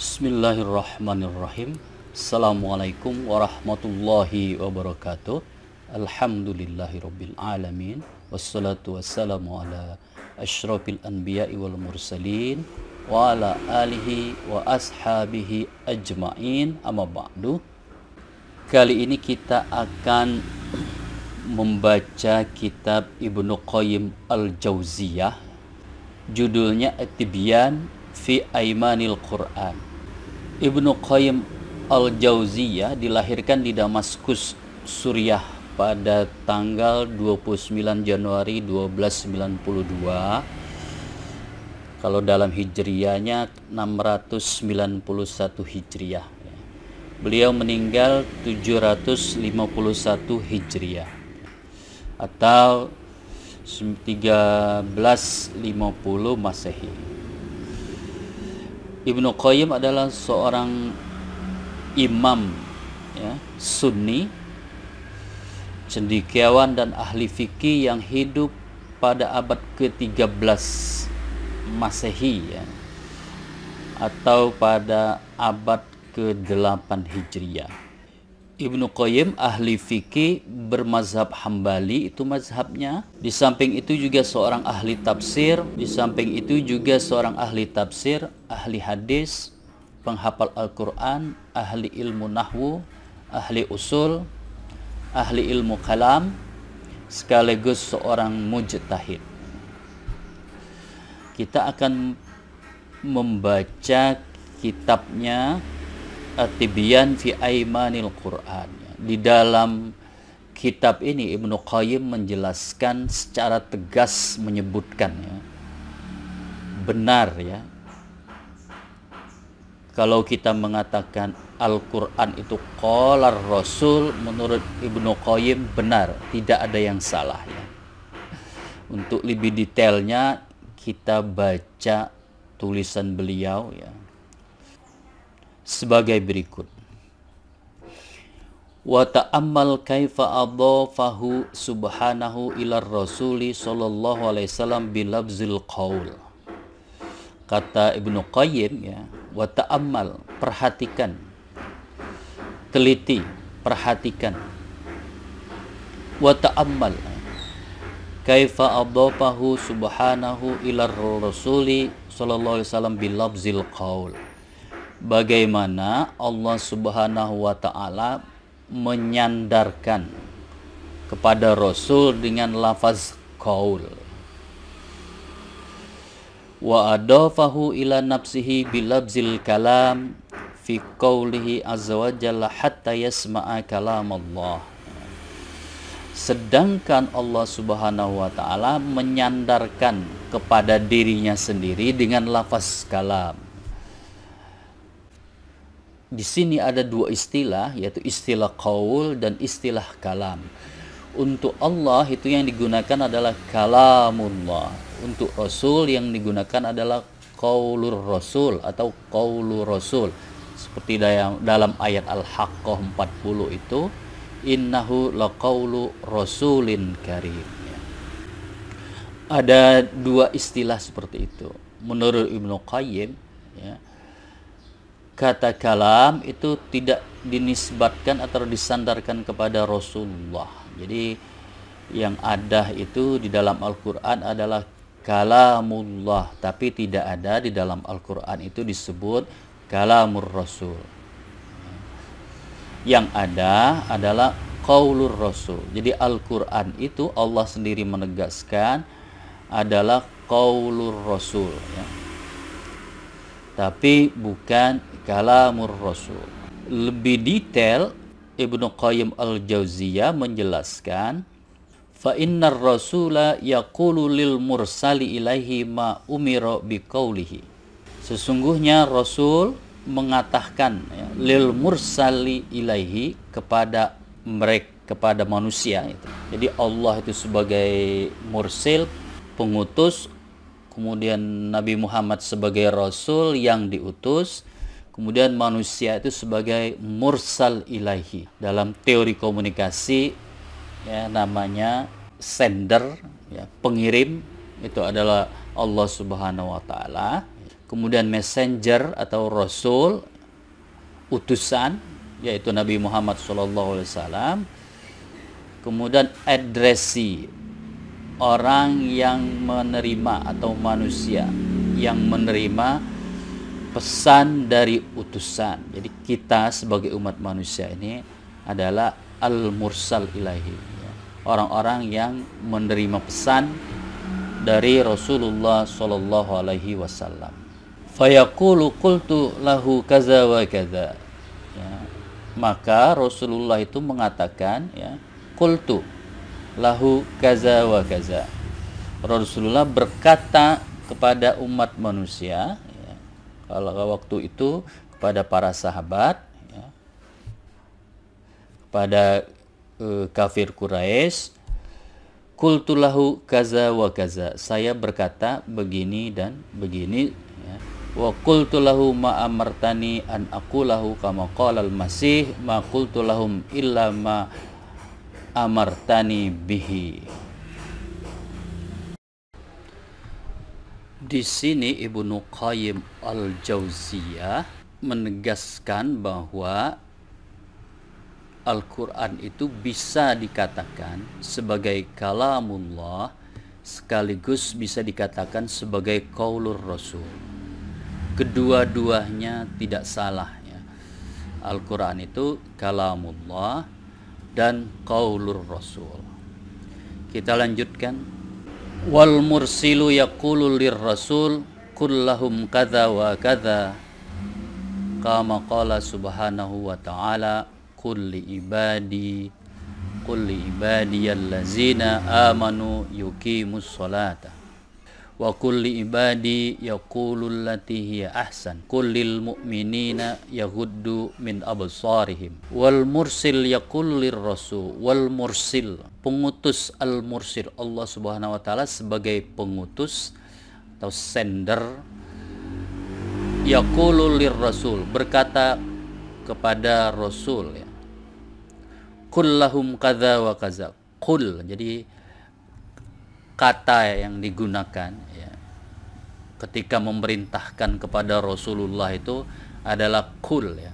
Bismillahirrahmanirrahim. Assalamualaikum warahmatullahi wabarakatuh. Alhamdulillahirabbil alamin. Wassalatu wassalamu ala asyrafil anbiya'i wal mursalin wa ala alihi wa ashabihi ajma'in. Amma ba'du. Kali ini kita akan membaca kitab Ibnu Qayyim Al-Jauziyah. Judulnya At-Tibyan fi Aimanil Quran. Ibnu Qayyim Al-Jauziyah dilahirkan di Damaskus, Suriah pada tanggal 29 Januari 1292. Kalau dalam hijriyahnya 691 hijriyah. Beliau meninggal 751 hijriyah atau 1350 Masehi. Ibnu Qayyim adalah seorang imam Sunni, cendekiawan dan ahli fikih yang hidup pada abad ke-13 Masehi atau pada abad ke-8 Hijriyah. Ibnu Qayyim ahli fikih bermazhab Hambali, itu mazhabnya. Di samping itu juga seorang ahli tafsir, ahli hadis, penghafal Al-Quran, ahli ilmu nahwu, ahli usul, ahli ilmu kalam, sekaligus seorang mujtahid. Kita akan membaca kitabnya At-Tibyan fi Aimanil Quran. Di dalam kitab ini Ibnu Qayyim menjelaskan secara tegas, menyebutkan benar kalau kita mengatakan Al-Quran itu qalar Rasul, menurut Ibnu Qayyim benar, tidak ada yang salah Untuk lebih detailnya kita baca tulisan beliau sebagai berikut. Wa ta'ammal kaifa adhafahu subhanahu ila rasuli sallallahu alaihi wasallam bilabzil qaul. Kata Ibnu Qayyim wa ta'ammal, perhatikan, teliti, perhatikan. Wa ta'ammal kaifa adhafahu subhanahu ila rasuli sallallahu alaihi wasallam bilabzil qaul. Bagaimana Allah Subhanahu wa ta'ala menyandarkan kepada Rasul dengan lafaz qaul. Wa adafahu ila nafsihi bilabzil kalam fi qawlihi azza wa jalla hatta yasma'a kalam Allah. Sedangkan Allah Subhanahu wa ta'ala menyandarkan kepada dirinya sendiri dengan lafaz kalam. Di sini ada dua istilah, yaitu istilah qaul dan istilah kalam. Untuk Allah itu yang digunakan adalah kalamullah. Untuk Rasul yang digunakan adalah qaulur Rasul atau qaulur Rasul. Seperti dalam ayat Al-Haqqah 40 itu, innahu laqaulu rasulin karim. Ada dua istilah seperti itu. Menurut Ibnu Qayyim, kata kalam itu tidak dinisbatkan atau disandarkan kepada Rasulullah. Jadi yang ada itu di dalam Al-Quran adalah kalamullah, tapi tidak ada di dalam Al-Quran itu disebut kalamur Rasul. Yang ada adalah qaulur Rasul. Jadi Al-Quran itu Allah sendiri menegaskan adalah qaulur Rasul tapi bukan kalamur Rasul. Lebih detail Ibnu Qayyim Al-Jauziyah menjelaskan, fa innar rasula yaqulu lil mursali ilaihi ma umira biqaulihi. Sesungguhnya Rasul mengatakan lil mursali ilaihi kepada mereka, kepada manusia itu. Jadi Allah itu sebagai mursil, pengutus, kemudian Nabi Muhammad sebagai Rasul yang diutus, kemudian manusia itu sebagai mursal ilaihi. Dalam teori komunikasi namanya sender, pengirim, itu adalah Allah Subhanahu wa ta'ala. kemudian messenger atau rasul, utusan, yaitu Nabi Muhammad SAW, kemudian addressee, orang yang menerima atau manusia yang menerima pesan dari utusan. Jadi kita sebagai umat manusia ini adalah al-mursal ilahi, orang-orang yang menerima pesan dari Rasulullah sallallahu alaihi wasallam. Fayaqulu qultu lahu kaza wa kaza. Ya, maka Rasulullah itu mengatakan, ya, qultu lahu kaza wa kaza. Rasulullah berkata kepada umat manusia, ya, kalau waktu itu kepada para sahabat, ya, kepada kafir Quraisy, qultu lahu kaza wa kaza, saya berkata begini dan begini, ya. Wa qultu lahu ma amartani an aqulahu kama qala al-masih ma qultu lahum illa ma amartani bihi. Di sini Ibnu Qayyim al-Jauziyah menegaskan bahwa Al-Quran itu bisa dikatakan sebagai kalamullah, sekaligus bisa dikatakan sebagai qaulur rasul. Kedua-duanya tidak salah, ya. Al-Quran itu kalamullah dan qaulur rasul. Kita lanjutkan. Wal mursilu yaqulu lirrasul kullahum kadza wa kadza kama qala subhanahu wa ta'ala kulli ibadiyallazina amanu yuqimus salata wa kulli ibadi yaqulul lati hiya ahsan kullil mu'minina yaghuddu min absarihim. Wal mursil yaqul lirrasul, wal mursil, pengutus, al mursil, Allah Subhanahu wa taala sebagai pengutus atau sender, yaqulu lirrasul, berkata kepada rasul, ya, kullahum kadza wa kaza. Kul, jadi kata yang digunakan, ya, ketika memerintahkan kepada Rasulullah itu adalah kul, ya.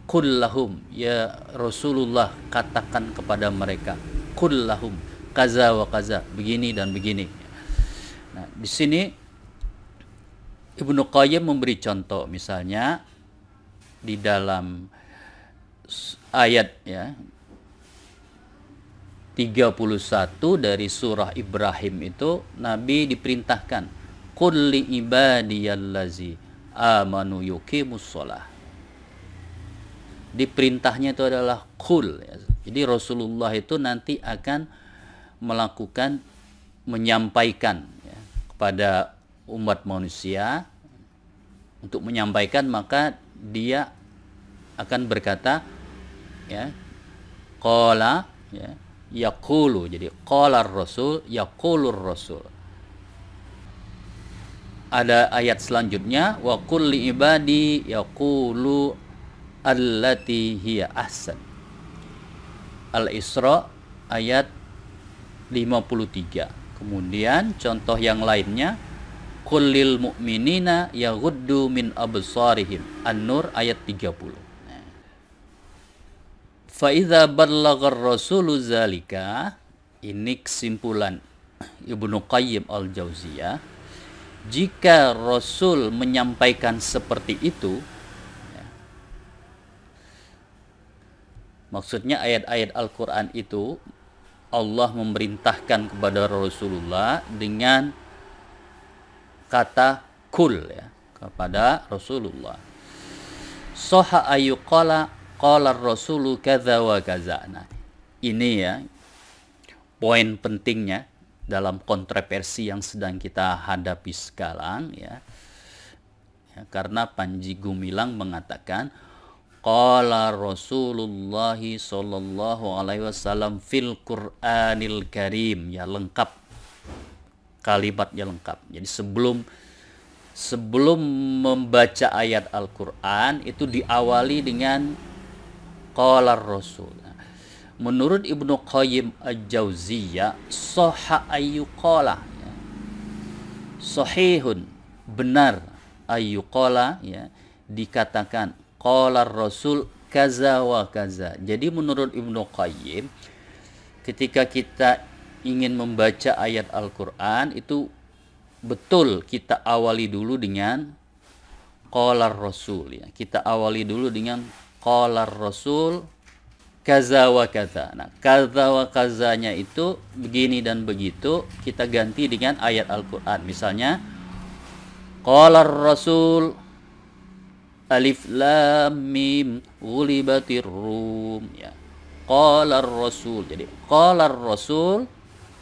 Kullahum, ya Rasulullah katakan kepada mereka, kullahum kaza wa kaza, begini dan begini. Nah, di sini Ibnu Qayyim memberi contoh, misalnya di dalam ayat, ya, 31 dari surah Ibrahim itu Nabi diperintahkan qul li ibadiyallazi amanu yuqimus shalah. Diperintahnya itu adalah qul, ya. Jadi Rasulullah itu nanti akan melakukan, menyampaikan, ya, kepada umat manusia. Untuk menyampaikan maka dia akan berkata, ya, qala, ya, yaqulu, jadi qala ar-rasul yaqulur rasul. Ada ayat selanjutnya wa qul li ibadi yaqulu allati hiya ahsan. Al-Isra ayat 53. Kemudian contoh yang lainnya qul lil mu'minina yaghuddu min absarihim. An-Nur ayat 30. Fa'idha ballaghar rasulu zalika, ini kesimpulan Ibnu Qayyim al-Jauziyah, jika Rasul menyampaikan seperti itu, ya, maksudnya ayat-ayat Al-Quran itu Allah memerintahkan kepada Rasulullah dengan kata kul, ya, kepada Rasulullah. Soha ayuqala qala ar-rasulu kadza wa kadza. Nah, ini, ya, poin pentingnya dalam kontroversi yang sedang kita hadapi sekarang, ya. Ya, karena Panji Gumilang mengatakan qala Rasulullah sallallahu alaihi wasallam fil Qur'anil Karim, ya, lengkap, kalimatnya lengkap. Jadi sebelum membaca ayat Al-Qur'an itu diawali dengan qala Rasul. Menurut Ibnu Qayyim al-Jauziyah, sahha ayyuqala, ya, sahihun, benar, ayyuqala, ya, dikatakan qala Rasul kaza wa kaza. Jadi menurut Ibnu Qayyim, ketika kita ingin membaca ayat Al-Qur'an itu betul kita awali dulu dengan qala Rasul, ya. Kita awali dulu dengan qala Rasul kaza wa kaza. Nah, kaza wa kazanya itu begini dan begitu, kita ganti dengan ayat Al-Qur'an. Misalnya qala Rasul alif lam mim ghulibatir rum, ya. Qala Rasul. Jadi qala Rasul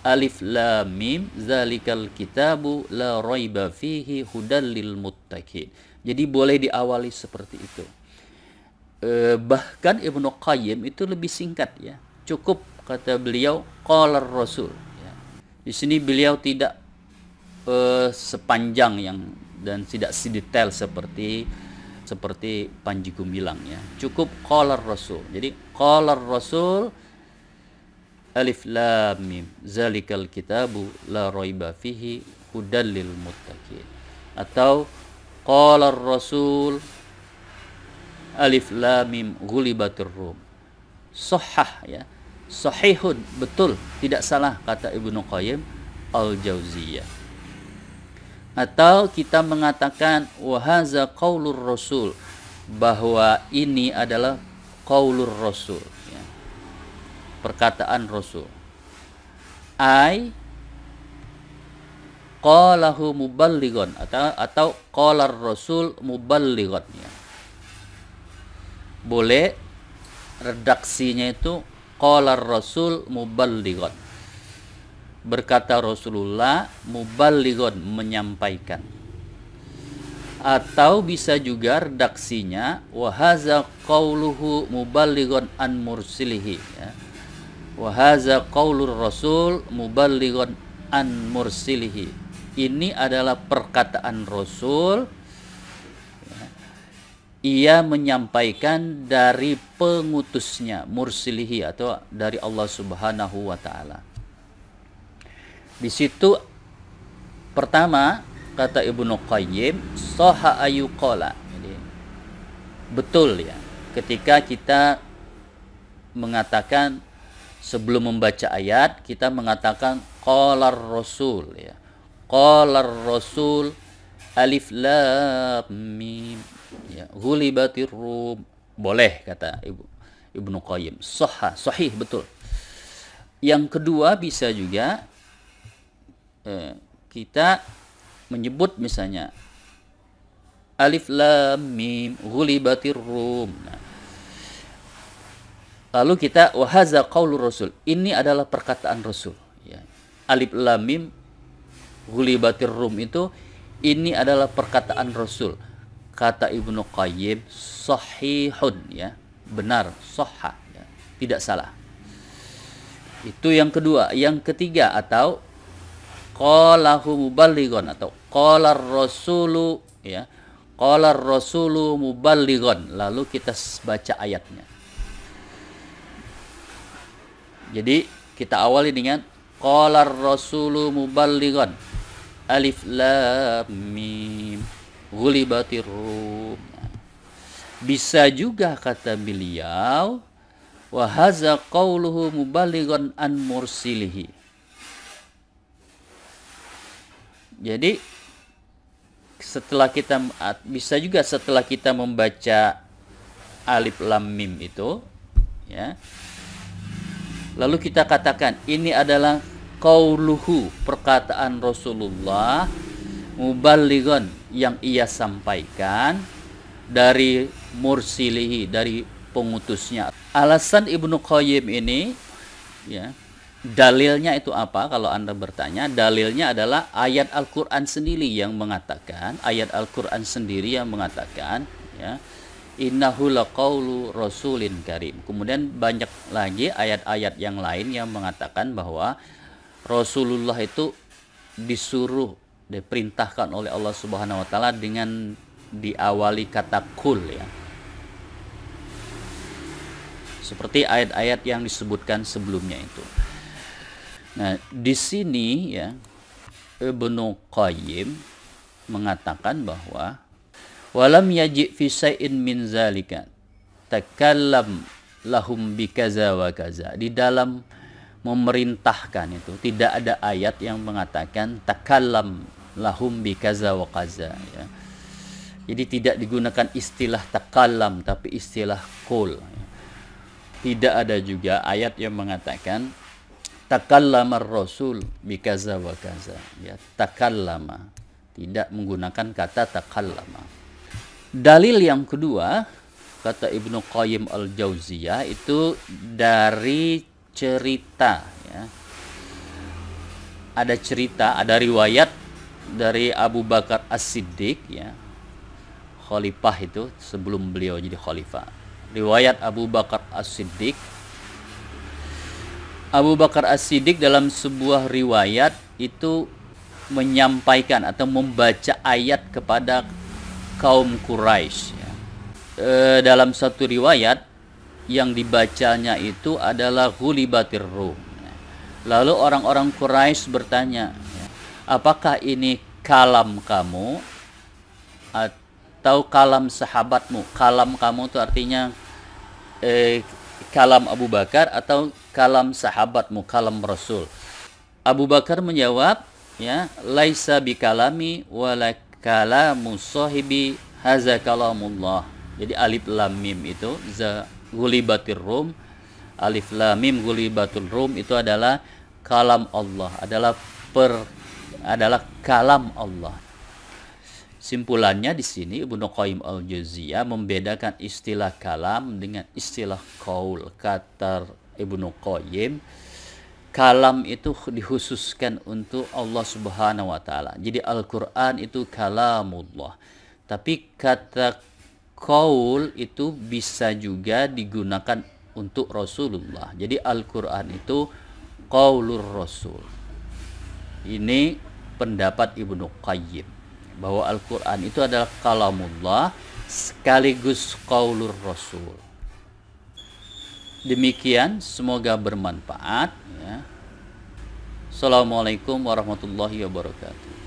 alif lam mim zalikal kitabu la raiba fihi hudal lil muttaqin. Jadi boleh diawali seperti itu. Bahkan Ibnu Qayyim itu lebih singkat, ya. Cukup kata beliau qala Rasul, ya. Di sini beliau tidak sepanjang yang dan tidak sedetail seperti Panji Gumilang, ya. Cukup qala Rasul. Jadi qala Rasul alif lam mim zalikal kitabu la raiba fihi hudal lil muttaqin. Atau qala Rasul alif lam mim ghulibatir rum. Sahah, ya. Sahihun, betul, tidak salah kata Ibnu Qayyim al-Jauziyah. Atau kita mengatakan wa hadza qaulur Rasul, bahwa ini adalah qaulur Rasul, ya. Perkataan Rasul. Ai qalahu muballighun, atau qalar Rasul muballighun, ya. Boleh redaksinya itu qalar Rasul muballighun. Berkata Rasulullah muballighun, menyampaikan. Atau bisa juga redaksinya wa hadza qauluhu muballighun an mursilihi, ya. Wa hadza qaulur Rasul muballighun an mursilihi. Ini adalah perkataan Rasul, ia menyampaikan dari pengutusnya, mursilihi, atau dari Allah Subhanahu wa taala. Di situ pertama kata Ibnu Qayyim sahha ayyuqala. Jadi betul, ya, ketika kita mengatakan sebelum membaca ayat kita mengatakan qalar Rasul, ya. Qalar Rasul alif lam mim, ya, ghulibatir rum. Boleh kata Ibnu Qayyim, sahih, betul. Yang kedua bisa juga kita menyebut misalnya alif lam mim ghulibatir rum. Nah, lalu kita wa hadza qaulur Rasul, ini adalah perkataan Rasul, ya. Alif lam mim ghulibatir rum itu ini adalah perkataan Rasul. Kata Ibnu Qayyim sahihun, ya, benar, sahha, ya, tidak salah. Itu yang kedua. Yang ketiga, atau qalahu muballighun, atau qalar Rasulu, ya, qalar Rasulu muballighun, lalu kita baca ayatnya. Jadi kita awali dengan qalar Rasulu muballighun alif lam mim ghulibatir rum. Bisa juga kata beliau wa hadza qauluhu muballighun an mursilihi. Jadi setelah kita bisa juga setelah kita membaca alif lam mim itu, ya, lalu kita katakan ini adalah qauluhu, perkataan Rasulullah, muballighun, yang ia sampaikan dari mursilihi, dari pengutusnya. Alasan Ibnu Qayyim ini, ya, dalilnya itu apa? Kalau Anda bertanya, dalilnya adalah ayat Al-Qur'an sendiri yang mengatakan, ya, innahu laqaulu rasulin karim. Kemudian banyak lagi ayat-ayat yang lain yang mengatakan bahwa Rasulullah itu diperintahkan oleh Allah Subhanahu wa taala dengan diawali kata kul, ya. Seperti ayat-ayat yang disebutkan sebelumnya itu. Nah, di sini, ya, Ibnu Qayyim mengatakan bahwa Walam yaji fi syai'in min zalika takallam lahum bi kaza wa kaza. Di dalam memerintahkan itu tidak ada ayat yang mengatakan takallam lahum bi kaza wa kaza, ya. Jadi tidak digunakan istilah takallam tapi istilah qul. Tidak ada juga ayat yang mengatakan takallamar rasul bi kaza wa kaza, ya. Takallama tidak menggunakan kata takallama. Dalil yang kedua, kata Ibnu Qayyim al-Jauziyah, itu dari cerita, ya. Ada cerita, ada riwayat dari Abu Bakar As-Siddiq, ya. Khalifah itu sebelum beliau jadi khalifah. Riwayat Abu Bakar As-Siddiq. Abu Bakar As-Siddiq dalam sebuah riwayat itu menyampaikan atau membaca ayat kepada kaum Quraisy, ya. Dalam satu riwayat yang dibacanya itu adalah ghulibatir Rum. Lalu orang-orang Quraisy bertanya, ya, apakah ini kalam kamu atau kalam sahabatmu? Kalam kamu itu artinya kalam Abu Bakar atau kalam sahabatmu, kalam Rasul. Abu Bakar menjawab, ya, laisa bikalami wala kalamu sahibi haza kalamullah. Jadi alif lam mim itu ghulibatir rum, alif lam mim ghulibatul rum itu adalah kalam Allah, adalah kalam Allah. Simpulannya di sini Ibnu Qayyim al-Jauziyah membedakan istilah kalam dengan istilah qaul. Kata Ibnu Qayyim, kalam itu dikhususkan untuk Allah Subhanahu wa taala. Jadi Al-Qur'an itu kalamullah. Tapi kata qaul itu bisa juga digunakan untuk Rasulullah. Jadi Al-Qur'an itu qaulur Rasul. Ini pendapat Ibnu Qayyim bahwa Al-Qur'an itu adalah kalamullah sekaligus qaulur Rasul. Demikian, semoga bermanfaat, ya. Assalamualaikum warahmatullahi wabarakatuh.